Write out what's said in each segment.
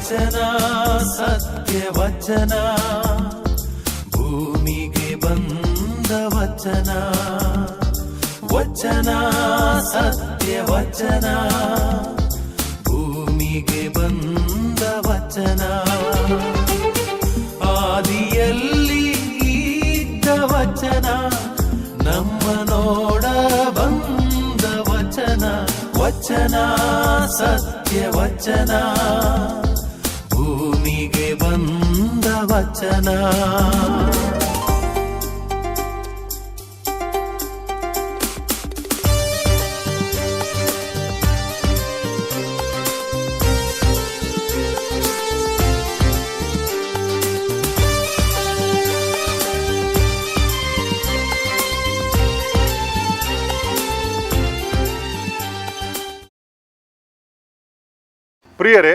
ವಚನ ಸತ್ಯ ವಚನ, ಭೂಮಿಗೆ ಬಂದ ವಚನ. ವಚನ ಸತ್ಯ ವಚನ, ಭೂಮಿಗೆ ಬಂದ ವಚನ. ಆದಿಯಲ್ಲಿ ಇದ್ದ ವಚನ, ನಮ್ಮ ನೋಡ ಬಂದ ವಚನ. ವಚನ ಸತ್ಯ ವಚನ, ಭೂಮಿಗೆ ಬಂದ ವಚನ. ಪ್ರಿಯರೇ,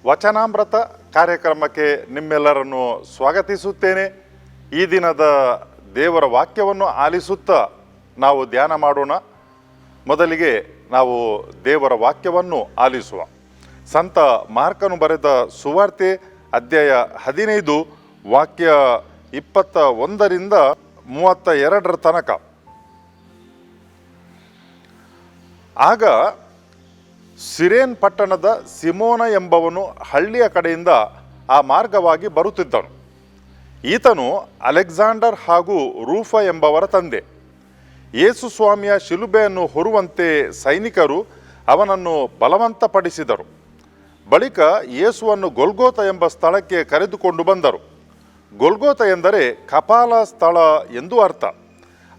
ವಚನಾಮೃತ ಕಾರ್ಯಕ್ರಮಕ್ಕೆ ನಿಮ್ಮೆಲ್ಲರನ್ನು ಸ್ವಾಗತಿಸುತ್ತೇನೆ. ಈ ದಿನದ ದೇವರ ವಾಕ್ಯವನ್ನು ಆಲಿಸುತ್ತಾ ನಾವು ಧ್ಯಾನ ಮಾಡೋಣ. ಮೊದಲಿಗೆ ನಾವು ದೇವರ ವಾಕ್ಯವನ್ನು ಆಲಿಸುವ. ಸಂತ ಮಾರ್ಕನು ಬರೆದ ಸುವಾರ್ತೆ ಅಧ್ಯಾಯ 15 ವಾಕ್ಯ 21ರಿಂದ 32 ತನಕ. ಆಗ ಸಿರೇನ್ ಪಟ್ಟಣದ ಸಿಮೋನ ಎಂಬವನು ಹಳ್ಳಿಯ ಕಡೆಯಿಂದ ಆ ಮಾರ್ಗವಾಗಿ ಬರುತ್ತಿದ್ದನು. ಈತನು ಅಲೆಕ್ಸಾಂಡರ್ ಹಾಗೂ ರೂಫ ಎಂಬವರ ತಂದೆ. ಯೇಸು ಸ್ವಾಮಿಯ ಶಿಲುಬೆಯನ್ನು ಹೊರುವಂತೆ ಸೈನಿಕರು ಅವನನ್ನು ಬಲವಂತಪಡಿಸಿದರು. ಬಳಿಕ ಯೇಸುವನ್ನು ಗೊಲ್ಗೋತ ಎಂಬ ಸ್ಥಳಕ್ಕೆ ಕರೆದುಕೊಂಡು ಬಂದರು. ಗೊಲ್ಗೋತ ಎಂದರೆ ಕಪಾಲ ಸ್ಥಳ ಎಂದು ಅರ್ಥ.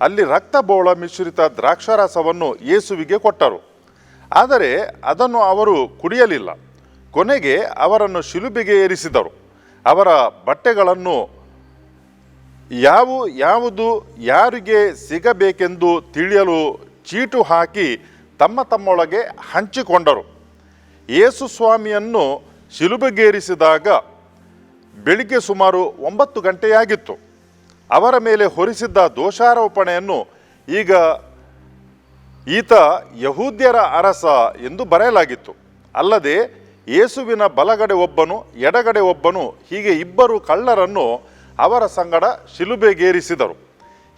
ಅಲ್ಲಿ ರಕ್ತಬೋಳ ಮಿಶ್ರಿತ ದ್ರಾಕ್ಷಾರಸವನ್ನು ಯೇಸುವಿಗೆ ಕೊಟ್ಟರು. ಆದರೆ ಅದನ್ನು ಅವರು ಕುಡಿಯಲಿಲ್ಲ. ಕೊನೆಗೆ ಅವರನ್ನು ಶಿಲುಬೆಗೆ ಏರಿಸಿದರು. ಅವರ ಬಟ್ಟೆಗಳನ್ನು ಯಾವುದು ಯಾರಿಗೆ ಸಿಗಬೇಕೆಂದು ತಿಳಿಯಲು ಚೀಟು ಹಾಕಿ ತಮ್ಮೊಳಗೆ ಹಂಚಿಕೊಂಡರು. ಯೇಸು ಸ್ವಾಮಿಯನ್ನು ಶಿಲುಬೆಗೇರಿಸಿದಾಗ ಬೆಳಿಗ್ಗೆ ಸುಮಾರು 9 ಗಂಟೆಯಾಗಿತ್ತು. ಅವರ ಮೇಲೆ ಹೊರಿಸಿದ್ದ ದೋಷಾರೋಪಣೆಯನ್ನು ಈಗ ಈತ ಯಹೂದ್ಯರ ಅರಸ ಎಂದು ಬರೆಯಲಾಗಿತ್ತು. ಅಲ್ಲದೆ ಯೇಸುವಿನ ಬಲಗಡೆ ಒಬ್ಬನು, ಎಡಗಡೆ ಒಬ್ಬನು, ಹೀಗೆ 2 ಕಳ್ಳರನ್ನು ಅವರ ಸಂಗಡ ಶಿಲುಬೆಗೇರಿಸಿದರು.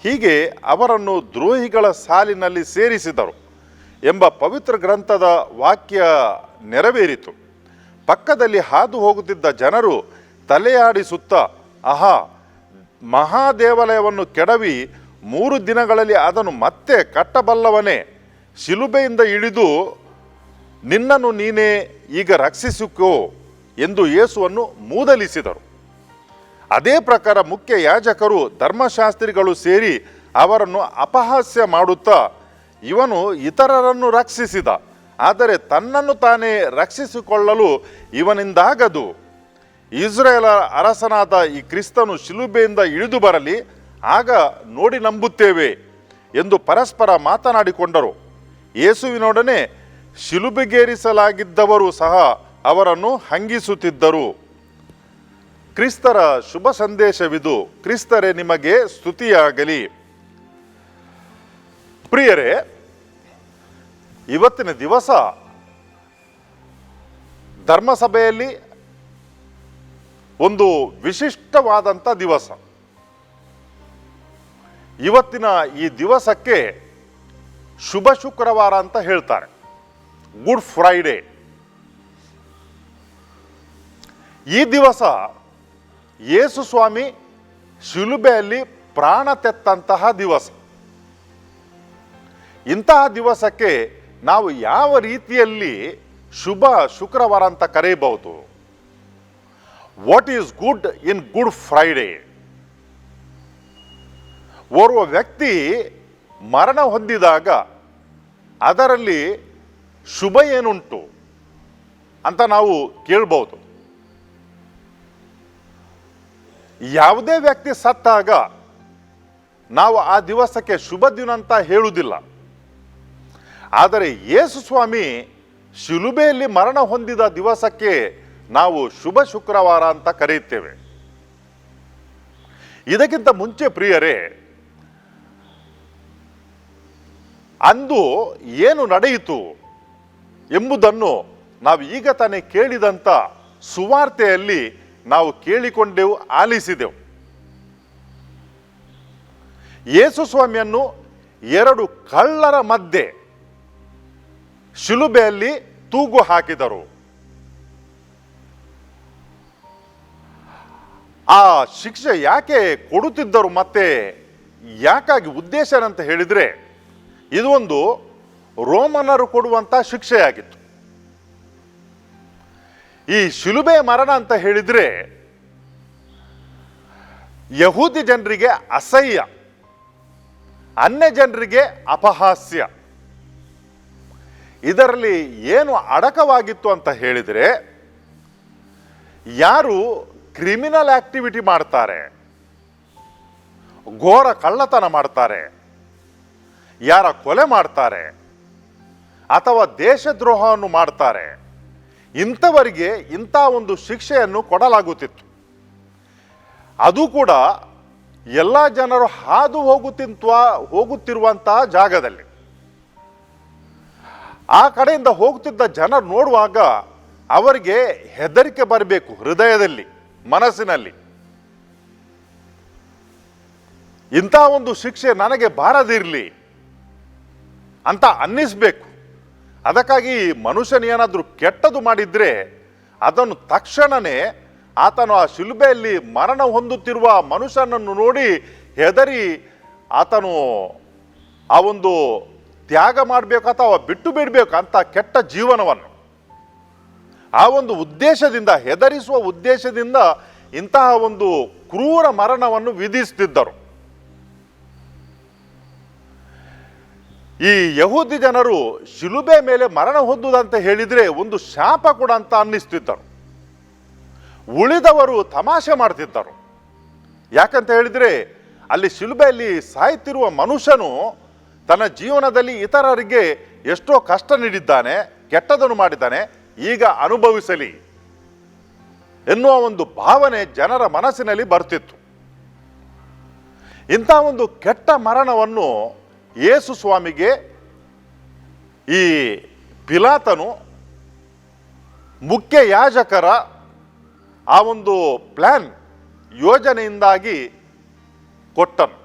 ಹೀಗೆ ಅವರನ್ನು ದ್ರೋಹಿಗಳ ಸಾಲಿನಲ್ಲಿ ಸೇರಿಸಿದರು ಎಂಬ ಪವಿತ್ರ ಗ್ರಂಥದ ವಾಕ್ಯ ನೆರವೇರಿತು. ಪಕ್ಕದಲ್ಲಿ ಹಾದು ಹೋಗುತ್ತಿದ್ದ ಜನರು ತಲೆಯಾಡಿಸುತ್ತಾ, ಆಹಾ, ಮಹಾದೇವಾಲಯವನ್ನು ಕೆಡವಿ 3 ದಿನಗಳಲ್ಲಿ ಅದನ್ನು ಮತ್ತೆ ಕಟ್ಟಬಲ್ಲವನೇ, ಶಿಲುಬೆಯಿಂದ ಇಳಿದು ನಿನ್ನನ್ನು ನೀನೇ ಈಗ ರಕ್ಷಿಸಿಕೋ ಎಂದು ಯೇಸುವನ್ನು ಮೂದಲಿಸಿದರು. ಅದೇ ಪ್ರಕಾರ ಮುಖ್ಯ ಯಾಜಕರು, ಧರ್ಮಶಾಸ್ತ್ರಿಗಳು ಸೇರಿ ಅವರನ್ನು ಅಪಹಾಸ್ಯ ಮಾಡುತ್ತಾ, ಇವನು ಇತರರನ್ನು ರಕ್ಷಿಸಿದ, ಆದರೆ ತನ್ನನ್ನು ತಾನೇ ರಕ್ಷಿಸಿಕೊಳ್ಳಲು ಇವನಿಂದಾಗದು. ಇಸ್ರಾಯೇಲ ಅರಸನಾದ ಈ ಕ್ರಿಸ್ತನು ಶಿಲುಬೆಯಿಂದ ಇಳಿದು ಬರಲಿ, ಆಗ ನೋಡಿ ನಂಬುತ್ತೇವೆ ಎಂದು ಪರಸ್ಪರ ಮಾತನಾಡಿಕೊಂಡರು. ಯೇಸುವಿನೊಡನೆ ಶಿಲುಬೆಗೇರಿಸಲಾಗಿದ್ದವರು ಸಹ ಅವರನ್ನು ಹಂಗಿಸುತ್ತಿದ್ದರು. ಕ್ರಿಸ್ತರ ಶುಭ ಸಂದೇಶವಿದು. ಕ್ರಿಸ್ತರೇ ನಿಮಗೆ ಸ್ತುತಿಯಾಗಲಿ. ಪ್ರಿಯರೇ, ಇವತ್ತಿನ ದಿವಸ ಧರ್ಮಸಭೆಯಲ್ಲಿ ಒಂದು ವಿಶಿಷ್ಟವಾದಂಥ ದಿವಸ. ಇವತ್ತಿನ ಈ ದಿವಸಕ್ಕೆ ಶುಭ ಶುಕ್ರವಾರ ಅಂತ ಹೇಳ್ತಾರೆ, ಗುಡ್ ಫ್ರೈಡೇ. ಈ ದಿವಸ ಯೇಸು ಸ್ವಾಮಿ ಶಿಲುಬೆಯಲ್ಲಿ ಪ್ರಾಣ ತೆತ್ತಂತಹ ದಿವಸ. ಇಂತಹ ದಿವಸಕ್ಕೆ ನಾವು ಯಾವ ರೀತಿಯಲ್ಲಿ ಶುಭ ಶುಕ್ರವಾರ ಅಂತ ಕರೆಯಬಹುದು? What is good in good Friday? ಓರ್ವ ವ್ಯಕ್ತಿ ಮರಣ ಹೊಂದಿದಾಗ ಅದರಲ್ಲಿ ಶುಭ ಏನುಂಟು ಅಂತ ನಾವು ಕೇಳ್ಬೋದು. ಯಾವುದೇ ವ್ಯಕ್ತಿ ಸತ್ತಾಗ ನಾವು ಆ ದಿವಸಕ್ಕೆ ಶುಭ ದಿನ ಅಂತ ಹೇಳುವುದಿಲ್ಲ. ಆದರೆ ಯೇಸು ಸ್ವಾಮಿ ಶಿಲುಬೆಯಲ್ಲಿ ಮರಣ ಹೊಂದಿದ ದಿವಸಕ್ಕೆ ನಾವು ಶುಭ ಶುಕ್ರವಾರ ಅಂತ ಕರೆಯುತ್ತೇವೆ. ಇದಕ್ಕಿಂತ ಮುಂಚೆ ಪ್ರಿಯರೇ, ಅಂದು ಏನು ನಡೆಯಿತು ಎಂಬುದನ್ನು ನಾವು ಈಗ ತಾನೇ ಕೇಳಿದಂಥ ಸುವಾರ್ತೆಯಲ್ಲಿ ನಾವು ಕೇಳಿಕೊಂಡೆವು, ಆಲಿಸಿದೆವು. ಯೇಸು ಸ್ವಾಮಿಯನ್ನು 2 ಕಳ್ಳರ ಮಧ್ಯೆ ಶಿಲುಬೆಯಲ್ಲಿ ತೂಗು ಹಾಕಿದರು. ಆ ಶಿಕ್ಷೆ ಯಾಕೆ ಕೊಡುತ್ತಿದ್ದರು, ಮತ್ತೆ ಯಾಕಾಗಿ ಉದ್ದೇಶ ಅಂತ ಹೇಳಿದರೆ, ಇದು ಒಂದು ರೋಮನರು ಕೊಡುವಂಥ ಶಿಕ್ಷೆಯಾಗಿತ್ತು. ಈ ಶಿಲುಬೆ ಮರಣ ಅಂತ ಹೇಳಿದರೆ ಯಹೂದಿ ಜನರಿಗೆ ಅಸಹ್ಯ, ಅನ್ಯ ಜನರಿಗೆ ಅಪಹಾಸ್ಯ. ಇದರಲ್ಲಿ ಏನು ಅಡಕವಾಗಿತ್ತು ಅಂತ ಹೇಳಿದರೆ, ಯಾರು ಕ್ರಿಮಿನಲ್ ಆಕ್ಟಿವಿಟಿ ಮಾಡ್ತಾರೆ, ಘೋರ ಕಳ್ಳತನ ಮಾಡ್ತಾರೆ, ಯಾರ ಕೊಲೆ ಮಾಡ್ತಾರೆ ಅಥವಾ ದೇಶದ್ರೋಹವನ್ನು ಮಾಡ್ತಾರೆ, ಇಂಥವರಿಗೆ ಇಂಥ ಒಂದು ಶಿಕ್ಷೆಯನ್ನು ಕೊಡಲಾಗುತ್ತಿತ್ತು. ಅದು ಕೂಡ ಎಲ್ಲ ಜನರು ಹಾದು ಹೋಗುತ್ತಿರುವಂತಹ ಜಾಗದಲ್ಲಿ. ಆ ಕಡೆಯಿಂದ ಹೋಗುತ್ತಿದ್ದ ಜನರು ನೋಡುವಾಗ ಅವರಿಗೆ ಹೆದರಿಕೆ ಬರಬೇಕು, ಹೃದಯದಲ್ಲಿ, ಮನಸ್ಸಿನಲ್ಲಿ. ಇಂಥ ಒಂದು ಶಿಕ್ಷೆ ನನಗೆ ಬಾರದಿರಲಿ ಅಂತ ಅನ್ನಿಸ್ಬೇಕು. ಅದಕ್ಕಾಗಿ ಮನುಷ್ಯನೇನಾದರೂ ಕೆಟ್ಟದು ಮಾಡಿದ್ರೆ ಅದನ್ನು ತಕ್ಷಣವೇ ಆತನು ಆ ಶಿಲುಬೆಯಲ್ಲಿ ಮರಣ ಹೊಂದುತ್ತಿರುವ ಮನುಷ್ಯನನ್ನು ನೋಡಿ ಹೆದರಿ ಆತನು ಆ ಒಂದು ತ್ಯಾಗ ಮಾಡಬೇಕು ಅಥವಾ ಬಿಟ್ಟು ಬಿಡಬೇಕು ಅಂತ ಕೆಟ್ಟ ಜೀವನವನ್ನು, ಆ ಒಂದು ಉದ್ದೇಶದಿಂದ, ಹೆದರಿಸುವ ಉದ್ದೇಶದಿಂದ ಇಂತಹ ಒಂದು ಕ್ರೂರ ಮರಣವನ್ನು ವಿಧಿಸುತ್ತಿದ್ದರು. ಈ ಯಹೂದಿ ಜನರು ಶಿಲುಬೆ ಮೇಲೆ ಮರಣ ಹೊಂದುವುದಂತ ಹೇಳಿದರೆ ಒಂದು ಶಾಪ ಕೂಡ ಅಂತ ಅನ್ನಿಸ್ತಿದ್ದರು. ಉಳಿದವರು ತಮಾಷೆ ಮಾಡ್ತಿದ್ದರು. ಯಾಕಂತ ಹೇಳಿದರೆ ಅಲ್ಲಿ ಶಿಲುಬೆಯಲ್ಲಿ ಸಾಯ್ತಿರುವ ಮನುಷ್ಯನು ತನ್ನ ಜೀವನದಲ್ಲಿ ಇತರರಿಗೆ ಎಷ್ಟೋ ಕಷ್ಟ ನೀಡಿದ್ದಾನೆ, ಕೆಟ್ಟದನ್ನು ಮಾಡಿದ್ದಾನೆ, ಈಗ ಅನುಭವಿಸಲಿ ಎನ್ನುವ ಒಂದು ಭಾವನೆ ಜನರ ಮನಸ್ಸಿನಲ್ಲಿ ಬರ್ತಿತ್ತು. ಇಂಥ ಒಂದು ಕೆಟ್ಟ ಮರಣವನ್ನು ಯೇಸು ಸ್ವಾಮಿಗೆ ಈ ಪಿಲಾತನು ಮುಖ್ಯ ಯಾಜಕರ ಆ ಒಂದು ಪ್ಲಾನ್, ಯೋಜನೆಯಿಂದಾಗಿ ಕೊಟ್ಟನು.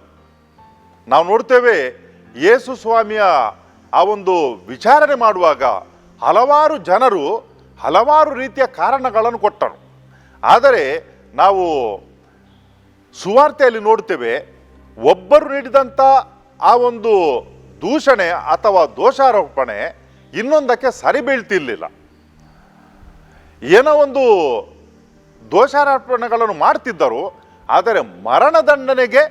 ನಾವು ನೋಡ್ತೇವೆ, ಯೇಸು ಸ್ವಾಮಿಯ ಆ ಒಂದು ವಿಚಾರಣೆ ಮಾಡುವಾಗ ಹಲವಾರು ಜನರು ಹಲವಾರು ರೀತಿಯ ಕಾರಣಗಳನ್ನು ಕೊಟ್ಟರು. ಆದರೆ ನಾವು ಸುವಾರ್ತೆಯಲ್ಲಿ ನೋಡ್ತೇವೆ, ಒಬ್ಬರು ನೀಡಿದಂಥ ಆ ಒಂದು ದೂಷಣೆ ಅಥವಾ ದೋಷಾರೋಪಣೆ ಇನ್ನೊಂದಕ್ಕೆ ಸರಿ ಬೀಳ್ತಿರ್ಲಿಲ್ಲ. ಏನೋ ಒಂದು ದೋಷಾರೋಪಣೆಗಳನ್ನು ಮಾಡ್ತಿದ್ದರು, ಆದರೆ ಮರಣದಂಡನೆಗೆ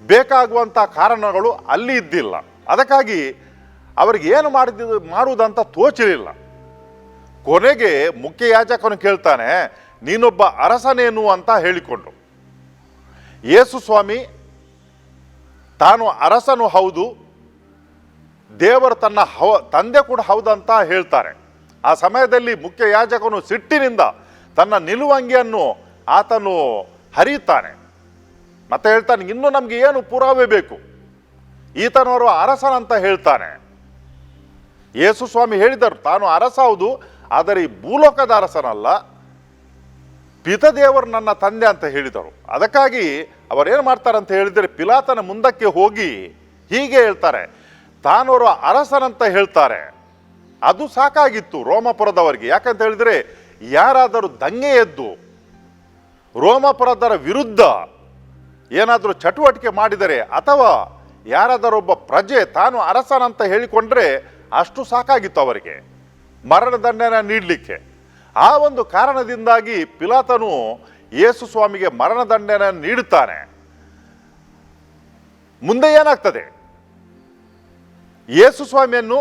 ಬೇಕಾಗುವಂಥ ಕಾರಣಗಳು ಅಲ್ಲಿ ಇದ್ದಿಲ್ಲ. ಅದಕ್ಕಾಗಿ ಅವರಿಗೆ ಏನು ಮಾಡುವುದಂತ ತೋಚಲಿಲ್ಲ. ಕೊನೆಗೆ ಮುಖ್ಯ ಯಾಜಕನು ಕೇಳ್ತಾನೆ, ನೀನೊಬ್ಬ ಅರಸನೇನು ಅಂತ ಹೇಳಿಕೊಂಡು. ಯೇಸು ಸ್ವಾಮಿ ತಾನು ಅರಸನು ಹೌದು, ದೇವರು ತನ್ನ ತಂದೆ ಕೂಡ ಹೌದಂತ ಹೇಳ್ತಾರೆ. ಆ ಸಮಯದಲ್ಲಿ ಮುಖ್ಯ ಯಾಜಕನು ಸಿಟ್ಟಿನಿಂದ ತನ್ನ ನಿಲುವಂಗಿಯನ್ನು ಆತನು ಹರಿಯುತ್ತಾನೆ. ಮತ್ತೆ ಹೇಳ್ತಾನೆ, ಇನ್ನು ನಮಗೆ ಏನು ಪುರಾವೆ ಬೇಕು, ಈತನವರು ಅರಸನಂತ ಹೇಳ್ತಾನೆ. ಯೇಸು ಸ್ವಾಮಿ ಹೇಳಿದರು, ತಾನು ಅರಸ ಹೌದು, ಆದರೆ ಈ ಭೂಲೋಕದ ಅರಸನಲ್ಲ, ಪಿತದೇವರು ನನ್ನ ತಂದೆ ಅಂತ ಹೇಳಿದರು. ಅದಕ್ಕಾಗಿ ಅವರೇನು ಮಾಡ್ತಾರೆ ಅಂತ ಹೇಳಿದರೆ, ಪಿಲಾತನ ಮುಂದಕ್ಕೆ ಹೋಗಿ ಹೀಗೆ ಹೇಳ್ತಾರೆ, ತಾನವರು ಅರಸನಂತ ಹೇಳ್ತಾರೆ. ಅದು ಸಾಕಾಗಿತ್ತು ರೋಮಪುರದವರಿಗೆ. ಯಾಕಂತ ಹೇಳಿದರೆ, ಯಾರಾದರೂ ದಂಗೆ ಎದ್ದು ರೋಮಪುರದವರ ವಿರುದ್ಧ ಏನಾದರೂ ಚಟುವಟಿಕೆ ಮಾಡಿದರೆ ಅಥವಾ ಯಾರಾದರೊಬ್ಬ ಪ್ರಜೆ ತಾನು ಅರಸನಂತ ಹೇಳಿಕೊಂಡ್ರೆ ಅಷ್ಟು ಸಾಕಾಗಿತ್ತು ಅವರಿಗೆ ಮರಣದಂಡನೆ ನೀಡಲಿಕ್ಕೆ. ಆ ಒಂದು ಕಾರಣದಿಂದಾಗಿ ಪಿಲಾತನು ಯೇಸು ಸ್ವಾಮಿಗೆ ಮರಣದಂಡನೆ ನೀಡುತ್ತಾನೆ. ಮುಂದೆ ಏನಾಗ್ತದೆ? ಯೇಸು ಸ್ವಾಮಿಯನ್ನು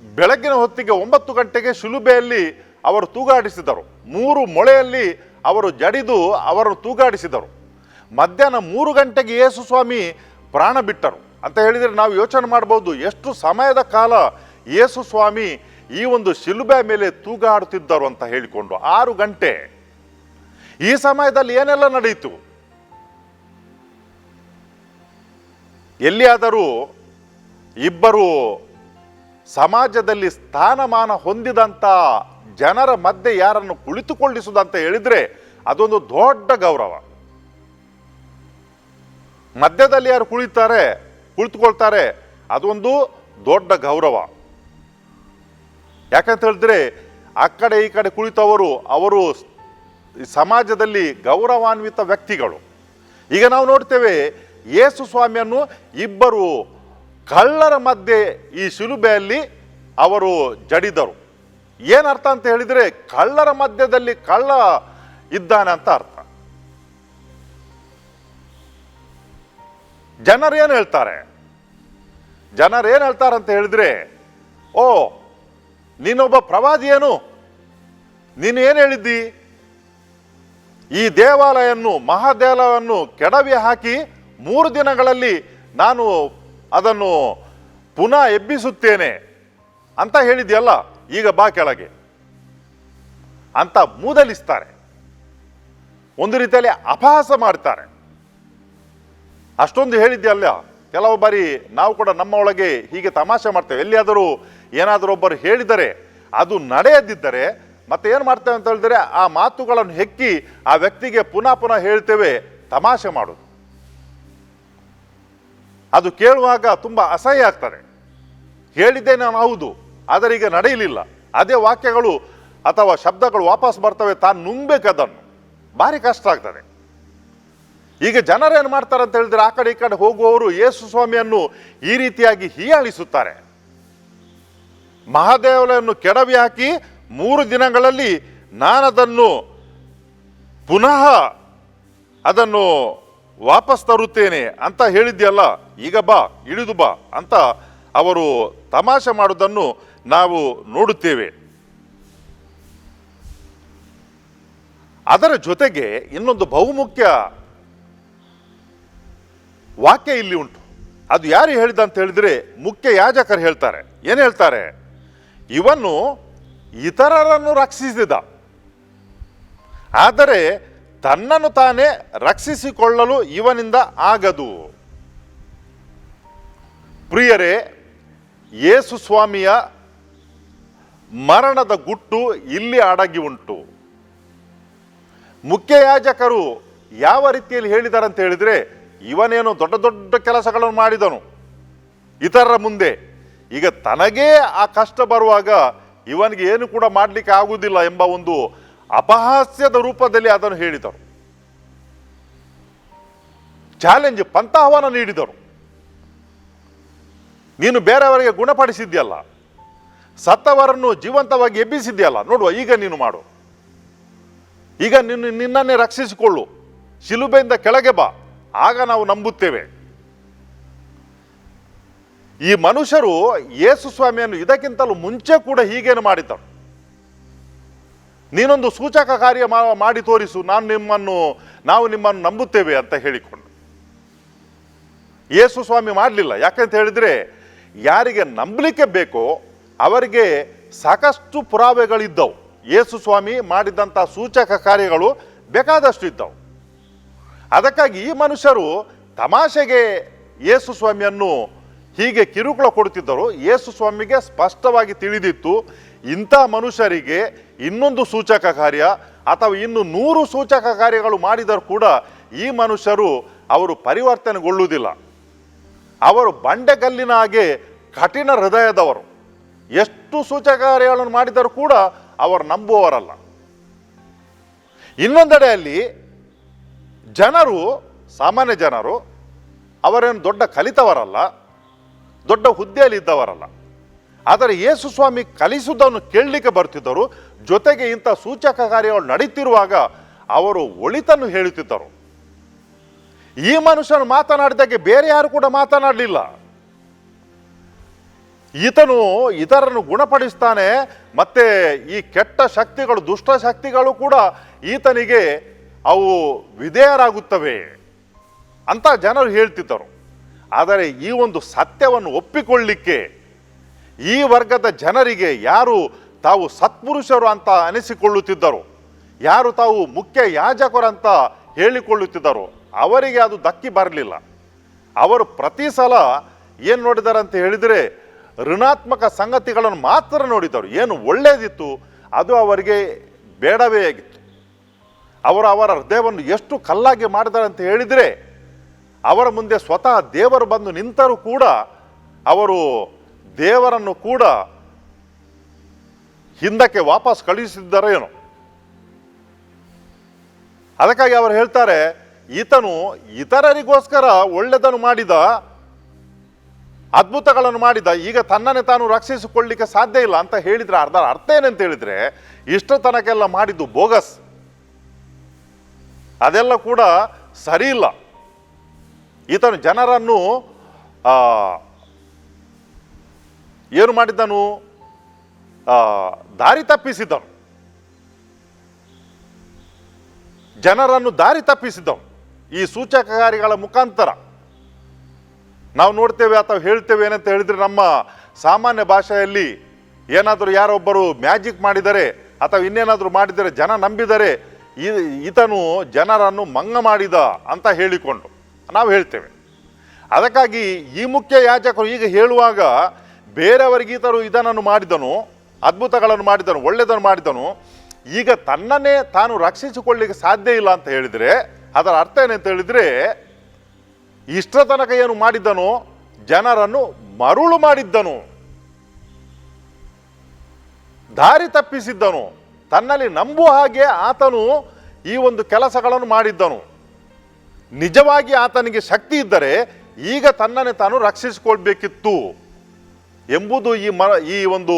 ಬೆಳಗಿನ ಹೊತ್ತಿಗೆ 9 ಗಂಟೆಗೆ ಶಿಲುಬೆಯಲ್ಲಿ ಅವರು ತೂಗಾಡಿಸಿದರು. 3 ಮೊಳೆಯಲ್ಲಿ ಅವರು ಜಡಿದು ಅವರನ್ನು ತೂಗಾಡಿಸಿದರು. ಮಧ್ಯಾಹ್ನ 3 ಗಂಟೆಗೆ ಯೇಸು ಸ್ವಾಮಿ ಪ್ರಾಣ ಬಿಟ್ಟರು ಅಂತ ಹೇಳಿದರೆ ನಾವು ಯೋಚನೆ ಮಾಡಬಹುದು, ಎಷ್ಟು ಸಮಯದ ಕಾಲ ಯೇಸು ಸ್ವಾಮಿ ಈ ಒಂದು ಶಿಲುಬೆ ಮೇಲೆ ತೂಗಾಡುತ್ತಿದ್ದರು ಅಂತ ಹೇಳಿಕೊಂಡು. 6 ಗಂಟೆ. ಈ ಸಮಯದಲ್ಲಿ ಏನೆಲ್ಲ ನಡೆಯಿತು? ಎಲ್ಲಿಯಾದರೂ ಇಬ್ಬರು ಸಮಾಜದಲ್ಲಿ ಸ್ಥಾನಮಾನ ಹೊಂದಿದಂಥ ಜನರ ಮಧ್ಯೆ ಯಾರನ್ನು ಕುಳಿತುಕೊಳ್ಳಿಸುವುದಂತ ಹೇಳಿದ್ರೆ ಅದೊಂದು ದೊಡ್ಡ ಗೌರವ. ಮಧ್ಯದಲ್ಲಿ ಯಾರು ಕುಳಿತುಕೊಳ್ತಾರೆ ಅದೊಂದು ದೊಡ್ಡ ಗೌರವ. ಯಾಕಂತ ಹೇಳಿದ್ರೆ ಆ ಕಡೆ ಈ ಕಡೆ ಕುಳಿತವರು ಅವರು ಸಮಾಜದಲ್ಲಿ ಗೌರವಾನ್ವಿತ ವ್ಯಕ್ತಿಗಳು. ಈಗ ನಾವು ನೋಡ್ತೇವೆ ಯೇಸು ಸ್ವಾಮಿಯನ್ನು ಇಬ್ಬರು ಕಳ್ಳರ ಮಧ್ಯೆ ಈ ಶಿಲುಬೆಯಲ್ಲಿ ಅವರು ಜಡಿದರು. ಏನರ್ಥ ಅಂತ ಹೇಳಿದ್ರೆ ಕಳ್ಳರ ಮಧ್ಯದಲ್ಲಿ ಕಳ್ಳ ಇದ್ದಾನೆ ಅಂತ ಅರ್ಥ. ಜನರೇನು ಹೇಳ್ತಾರೆ ಅಂತ ಹೇಳಿದ್ರೆ, ಓ ನೀನೊಬ್ಬ ಪ್ರವಾದಿ, ನೀನು ಏನು ಹೇಳಿದ್ದಿ, ಈ ಮಹಾದೇವಾಲಯವನ್ನು ಕೆಡವಿ ಹಾಕಿ 3 ದಿನಗಳಲ್ಲಿ ನಾನು ಅದನ್ನು ಪುನಃ ಎಬ್ಬಿಸುತ್ತೇನೆ ಅಂತ ಹೇಳಿದ್ಯಲ್ಲ, ಈಗ ಬಾ ಕೆಳಗೆ ಅಂತ ಮೂದಲಿಸ್ತಾರೆ. ಒಂದು ರೀತಿಯಲ್ಲಿ ಅಪಹಾಸ ಮಾಡ್ತಾರೆ. ಅಷ್ಟೊಂದು ಹೇಳಿದ್ಯಲ್ಲ. ಕೆಲವು ಬಾರಿ ನಾವು ಕೂಡ ನಮ್ಮ ಒಳಗೆ ಹೀಗೆ ತಮಾಷೆ ಮಾಡ್ತೇವೆ. ಎಲ್ಲಿಯಾದರೂ ಏನಾದರೂ ಒಬ್ಬರು ಹೇಳಿದರೆ ಅದು ನಡೆಯದಿದ್ದರೆ ಮತ್ತೆ ಏನು ಮಾಡ್ತೇವೆ ಅಂತ ಹೇಳಿದ್ರೆ ಆ ಮಾತುಗಳನ್ನು ಹೆಕ್ಕಿ ಆ ವ್ಯಕ್ತಿಗೆ ಪುನಃ ಹೇಳ್ತೇವೆ, ತಮಾಷೆ ಮಾಡೋದು. ಅದು ಕೇಳುವಾಗ ತುಂಬ ಅಸಹ್ಯ ಆಗ್ತದೆ. ಹೇಳಿದ್ದೆ ನಾನು ಹೌದು, ಆದರೆ ಈಗ ನಡೆಯಲಿಲ್ಲ. ಅದೇ ವಾಕ್ಯಗಳು ಅಥವಾ ಶಬ್ದಗಳು ವಾಪಸ್ ಬರ್ತವೆ, ತಾನು ನುಂಗ್ಬೇಕದನ್ನು. ಭಾರಿ ಕಷ್ಟ ಆಗ್ತದೆ. ಈಗ ಜನರೇನು ಮಾಡ್ತಾರೆ ಅಂತ ಹೇಳಿದ್ರೆ ಆ ಕಡೆ ಈ ಕಡೆ ಹೋಗುವವರು ಯೇಸು ಸ್ವಾಮಿಯನ್ನು ಈ ರೀತಿಯಾಗಿ ಹೀಯಾಳಿಸುತ್ತಾರೆ. ಮಹಾದೇವಾಲಯವನ್ನು ಕೆಡವಿ ಹಾಕಿ 3 ದಿನಗಳಲ್ಲಿ ನಾನದನ್ನು ಪುನಃ ಅದನ್ನು ವಾಪಸ್ ತರುತ್ತೇನೆ ಅಂತ ಹೇಳಿದ್ಯಲ್ಲ, ಈಗ ಬಾ, ಇಳಿದು ಬಾ ಅಂತ ಅವರು ತಮಾಷೆ ಮಾಡುವುದನ್ನು ನಾವು ನೋಡುತ್ತೇವೆ. ಅದರ ಜೊತೆಗೆ ಇನ್ನೊಂದು ಬಹುಮುಖ್ಯ ವಾಕ್ಯ ಇಲ್ಲಿ ಉಂಟು. ಅದು ಯಾರು ಹೇಳಿದ ಅಂತ ಹೇಳಿದ್ರೆ ಮುಖ್ಯ ಯಾಜಕರು ಹೇಳ್ತಾರೆ. ಏನು ಹೇಳ್ತಾರೆ? ಇವನು ಇತರರನ್ನು ರಕ್ಷಿಸಿದ, ಆದರೆ ತನ್ನನ್ನು ತಾನೇ ರಕ್ಷಿಸಿಕೊಳ್ಳಲು ಇವನಿಂದ ಆಗದು. ಪ್ರಿಯರೇ, ಯೇಸು ಸ್ವಾಮಿಯ ಮರಣದ ಗುಟ್ಟು ಇಲ್ಲಿ ಅಡಗಿ ಉಂಟು. ಮುಖ್ಯ ಯಾಜಕರು ಯಾವ ರೀತಿಯಲ್ಲಿ ಹೇಳಿದ್ದಾರೆ ಅಂತ ಹೇಳಿದ್ರೆ, ಇವನೇನು ದೊಡ್ಡ ದೊಡ್ಡ ಕೆಲಸಗಳನ್ನು ಮಾಡಿದನು ಇತರರ ಮುಂದೆ, ಈಗ ತನಗೇ ಆ ಕಷ್ಟ ಬರುವಾಗ ಇವನಿಗೆ ಏನು ಕೂಡ ಮಾಡಲಿಕ್ಕೆ ಆಗುವುದಿಲ್ಲ ಎಂಬ ಒಂದು ಅಪಹಾಸ್ಯದ ರೂಪದಲ್ಲಿ ಅದನ್ನು ಹೇಳಿದರು. ಚಾಲೆಂಜ್, ಪಂಥಾಹ್ವಾನ ನೀಡಿದರು. ನೀನು ಬೇರೆಯವರಿಗೆ ಗುಣಪಡಿಸಿದ್ಯಲ್ಲ, ಸತ್ತವರನ್ನು ಜೀವಂತವಾಗಿ ಎಬ್ಬಿಸಿದ್ಯಲ್ಲ, ನೋಡುವ ಈಗ ನೀನು ಮಾಡು, ಈಗ ನಿನ್ನನ್ನೇ ರಕ್ಷಿಸಿಕೊಳ್ಳು, ಶಿಲುಬೆಯಿಂದ ಕೆಳಗೆ ಬಾ, ಆಗ ನಾವು ನಂಬುತ್ತೇವೆ. ಈ ಮನುಷ್ಯರು ಯೇಸು ಸ್ವಾಮಿಯನ್ನು ಇದಕ್ಕಿಂತಲೂ ಮುಂಚೆ ಕೂಡ ಹೀಗೇನು ಮಾಡಿದ್ದರು. ನೀನೊಂದು ಸೂಚಕ ಕಾರ್ಯ ಮಾಡಿ ತೋರಿಸು, ನಾವು ನಿಮ್ಮನ್ನು ನಂಬುತ್ತೇವೆ ಅಂತ ಹೇಳಿಕೊಂಡು. ಯೇಸು ಸ್ವಾಮಿ ಮಾಡಲಿಲ್ಲ. ಯಾಕಂತ ಹೇಳಿದ್ರೆ ಯಾರಿಗೆ ನಂಬಲಿಕ್ಕೆ ಬೇಕೋ ಅವರಿಗೆ ಸಾಕಷ್ಟು ಪುರಾವೆಗಳಿದ್ದವು. ಯೇಸು ಸ್ವಾಮಿ ಮಾಡಿದಂಥ ಸೂಚಕ ಕಾರ್ಯಗಳು ಬೇಕಾದಷ್ಟು ಇದ್ದವು. ಅದಕ್ಕಾಗಿ ಈ ಮನುಷ್ಯರು ತಮಾಷೆಗೆ ಯೇಸು ಸ್ವಾಮಿಯನ್ನು ಹೀಗೆ ಕಿರುಕುಳ ಕೊಡುತ್ತಿದ್ದರು. ಯೇಸು ಸ್ವಾಮಿಗೆ ಸ್ಪಷ್ಟವಾಗಿ ತಿಳಿದಿತ್ತು, ಇಂಥ ಮನುಷ್ಯರಿಗೆ ಇನ್ನೊಂದು ಸೂಚಕ ಕಾರ್ಯ ಅಥವಾ ಇನ್ನು 100 ಸೂಚಕ ಕಾರ್ಯಗಳು ಮಾಡಿದರೂ ಕೂಡ ಈ ಮನುಷ್ಯರು ಅವರು ಪರಿವರ್ತನೆಗೊಳ್ಳುವುದಿಲ್ಲ. ಅವರು ಬಂಡೆಗಲ್ಲಿನ ಹಾಗೆ ಕಠಿಣ ಹೃದಯದವರು. ಎಷ್ಟು ಸೂಚಕ ಕಾರ್ಯಗಳನ್ನು ಮಾಡಿದರೂ ಕೂಡ ಅವರು ನಂಬುವವರಲ್ಲ. ಇನ್ನೊಂದೆಡೆಯಲ್ಲಿ ಜನರು, ಸಾಮಾನ್ಯ ಜನರು, ಅವರೇನು ದೊಡ್ಡ ಕಲಿತವರಲ್ಲ, ದೊಡ್ಡ ಹುದ್ದೆಯಲ್ಲಿ ಇದ್ದವರಲ್ಲ. ಆದರೆ ಯೇಸು ಸ್ವಾಮಿ ಕಲಿಸುವುದನ್ನು ಕೇಳಲಿಕ್ಕೆ ಬರ್ತಿದ್ದರು. ಜೊತೆಗೆ ಇಂಥ ಸೂಚಕ ಕಾರ್ಯಗಳು ನಡೀತಿರುವಾಗ ಅವರು ಒಳಿತನ್ನು ಹೇಳುತ್ತಿದ್ದರು. ಈ ಮನುಷ್ಯನು ಮಾತನಾಡಿದಾಗೆ ಬೇರೆ ಯಾರು ಕೂಡ ಮಾತನಾಡಲಿಲ್ಲ. ಈತನು ಇತರನ್ನು ಗುಣಪಡಿಸ್ತಾನೆ, ಮತ್ತೆ ಈ ಕೆಟ್ಟ ಶಕ್ತಿಗಳು, ದುಷ್ಟ ಶಕ್ತಿಗಳು ಕೂಡ ಈತನಿಗೆ ಅವು ವಿಧೇಯರಾಗುತ್ತವೆ ಅಂತ ಜನರು ಹೇಳ್ತಿದ್ದರು. ಆದರೆ ಈ ಒಂದು ಸತ್ಯವನ್ನು ಒಪ್ಪಿಕೊಳ್ಳಲಿಕ್ಕೆ ಈ ವರ್ಗದ ಜನರಿಗೆ, ಯಾರು ತಾವು ಸತ್ಪುರುಷರು ಅಂತ ಅನಿಸಿಕೊಳ್ಳುತ್ತಿದ್ದರು, ಯಾರು ತಾವು ಮುಖ್ಯ ಯಾಜಕರಂತ ಹೇಳಿಕೊಳ್ಳುತ್ತಿದ್ದರು, ಅವರಿಗೆ ಅದು ದಕ್ಕಿ ಬರಲಿಲ್ಲ. ಅವರು ಪ್ರತಿ ಸಲ ಏನು ನೋಡಿದ್ದಾರೆ ಅಂತ ಹೇಳಿದರೆ ಋಣಾತ್ಮಕ ಸಂಗತಿಗಳನ್ನು ಮಾತ್ರ ನೋಡಿದರು. ಏನು ಒಳ್ಳೆಯದಿತ್ತು ಅದು ಅವರಿಗೆ ಬೇಡವೇ ಆಗಿತ್ತು. ಅವರ ಹೃದಯವನ್ನು ಎಷ್ಟು ಕಲ್ಲಾಗಿ ಮಾಡಿದ್ದಾರೆ ಅಂತ ಹೇಳಿದರೆ, ಅವರ ಮುಂದೆ ಸ್ವತಃ ದೇವರು ಬಂದು ನಿಂತರೂ ಕೂಡ ಅವರು ದೇವರನ್ನು ಕೂಡ ಹಿಂದಕ್ಕೆ ವಾಪಸ್ ಕಳುಹಿಸಿದ್ದಾರೇನೋ. ಅದಕ್ಕಾಗಿ ಅವರು ಹೇಳ್ತಾರೆ, ಈತನು ಇತರರಿಗೋಸ್ಕರ ಒಳ್ಳೆದನ್ನು ಮಾಡಿದ, ಅದ್ಭುತಗಳನ್ನು ಮಾಡಿದ, ಈಗ ತನ್ನನ್ನೇ ತಾನು ರಕ್ಷಿಸಿಕೊಳ್ಳಲಿಕ್ಕೆ ಸಾಧ್ಯ ಇಲ್ಲ ಅಂತ ಹೇಳಿದ್ರೆ ಅರ್ಥ ಏನಂತ ಹೇಳಿದ್ರೆ, ಇಷ್ಟು ತನಕೆಲ್ಲ ಮಾಡಿದ್ದು ಬೋಗಸ್, ಅದೆಲ್ಲ ಕೂಡ ಸರಿ ಇಲ್ಲ. ಈತನು ಜನರನ್ನು ಏನು ಮಾಡಿದ್ದನು, ದಾರಿ ತಪ್ಪಿಸಿದನು, ಜನರನ್ನು ದಾರಿ ತಪ್ಪಿಸಿದನು. ಈ ಸೂಚಕಕಾರಿಗಳ ಮುಖಾಂತರ ನಾವು ನೋಡ್ತೇವೆ ಅಥವಾ ಹೇಳ್ತೇವೆ ಏನಂತ ಹೇಳಿದ್ರೆ, ನಮ್ಮ ಸಾಮಾನ್ಯ ಭಾಷೆಯಲ್ಲಿ ಏನಾದರೂ ಯಾರೊಬ್ಬರು ಮ್ಯಾಜಿಕ್ ಮಾಡಿದರೆ ಅಥವಾ ಇನ್ನೇನಾದರೂ ಮಾಡಿದರೆ ಜನ ನಂಬಿದರೆ ಈತನು ಜನರನ್ನು ಮಂಗ ಮಾಡಿದ ಅಂತ ಹೇಳಿಕೊಂಡು ನಾವು ಹೇಳ್ತೇವೆ. ಅದಕ್ಕಾಗಿ ಈ ಮುಖ್ಯ ಯಾಜಕರು ಈಗ ಹೇಳುವಾಗ ಬೇರೆಯವರಿಗೆ ಈತನು ಇದನ್ನು ಮಾಡಿದನು, ಅದ್ಭುತಗಳನ್ನು ಮಾಡಿದನು, ಒಳ್ಳೆಯದನ್ನು ಮಾಡಿದನು, ಈಗ ತನ್ನನ್ನೇ ತಾನು ರಕ್ಷಿಸಿಕೊಳ್ಳಲಿಕ್ಕೆ ಸಾಧ್ಯ ಇಲ್ಲ ಅಂತ ಹೇಳಿದರೆ ಅದರ ಅರ್ಥ ಏನಂತ ಹೇಳಿದರೆ, ಇಷ್ಟರ ತನಕ ಏನು ಮಾಡಿದ್ದನು, ಜನರನ್ನು ಮರುಳು ಮಾಡಿದ್ದನು, ದಾರಿ ತಪ್ಪಿಸಿದ್ದನು, ತನ್ನಲ್ಲಿ ನಂಬುವ ಹಾಗೆ ಆತನು ಈ ಒಂದು ಕೆಲಸಗಳನ್ನು ಮಾಡಿದ್ದನು. ನಿಜವಾಗಿ ಆತನಿಗೆ ಶಕ್ತಿ ಇದ್ದರೆ ಈಗ ತನ್ನನ್ನೇ ತಾನು ರಕ್ಷಿಸಿಕೊಳ್ಬೇಕಿತ್ತು ಎಂಬುದು ಈ ಒಂದು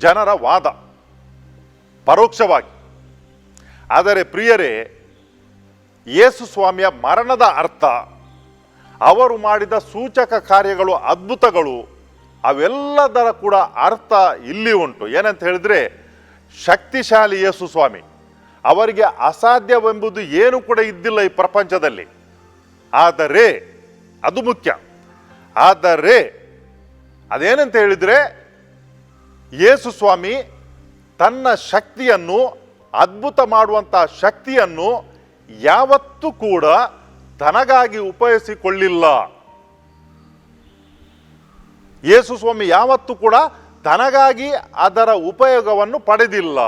ಜನರ ವಾದ ಪರೋಕ್ಷವಾಗಿ. ಆದರೆ ಪ್ರಿಯರೇ, ಯೇಸು ಸ್ವಾಮಿಯ ಮರಣದ ಅರ್ಥ, ಅವರು ಮಾಡಿದ ಸೂಚಕ ಕಾರ್ಯಗಳು, ಅದ್ಭುತಗಳು, ಅವೆಲ್ಲದರ ಕೂಡ ಅರ್ಥ ಇಲ್ಲಿ ಉಂಟು. ಏನಂತ ಹೇಳಿದ್ರೆ, ಶಕ್ತಿಶಾಲಿ ಯೇಸು ಸ್ವಾಮಿ, ಅವರಿಗೆ ಅಸಾಧ್ಯವೆಂಬುದು ಏನು ಕೂಡ ಇದ್ದಿಲ್ಲ ಈ ಪ್ರಪಂಚದಲ್ಲಿ. ಆದರೆ ಅದು ಮುಖ್ಯ. ಆದರೆ ಅದೇನಂತ ಹೇಳಿದ್ರೆ, ಯೇಸು ಸ್ವಾಮಿ ತನ್ನ ಶಕ್ತಿಯನ್ನು, ಅದ್ಭುತ ಮಾಡುವಂಥ ಶಕ್ತಿಯನ್ನು ಯಾವತ್ತೂ ಕೂಡ ತನಗಾಗಿ ಉಪಯೋಗಿಸಿಕೊಳ್ಳಿಲ್ಲ. ಯೇಸು ಸ್ವಾಮಿ ಯಾವತ್ತೂ ಕೂಡ ತನಗಾಗಿ ಅದರ ಉಪಯೋಗವನ್ನು ಪಡೆದಿಲ್ಲ.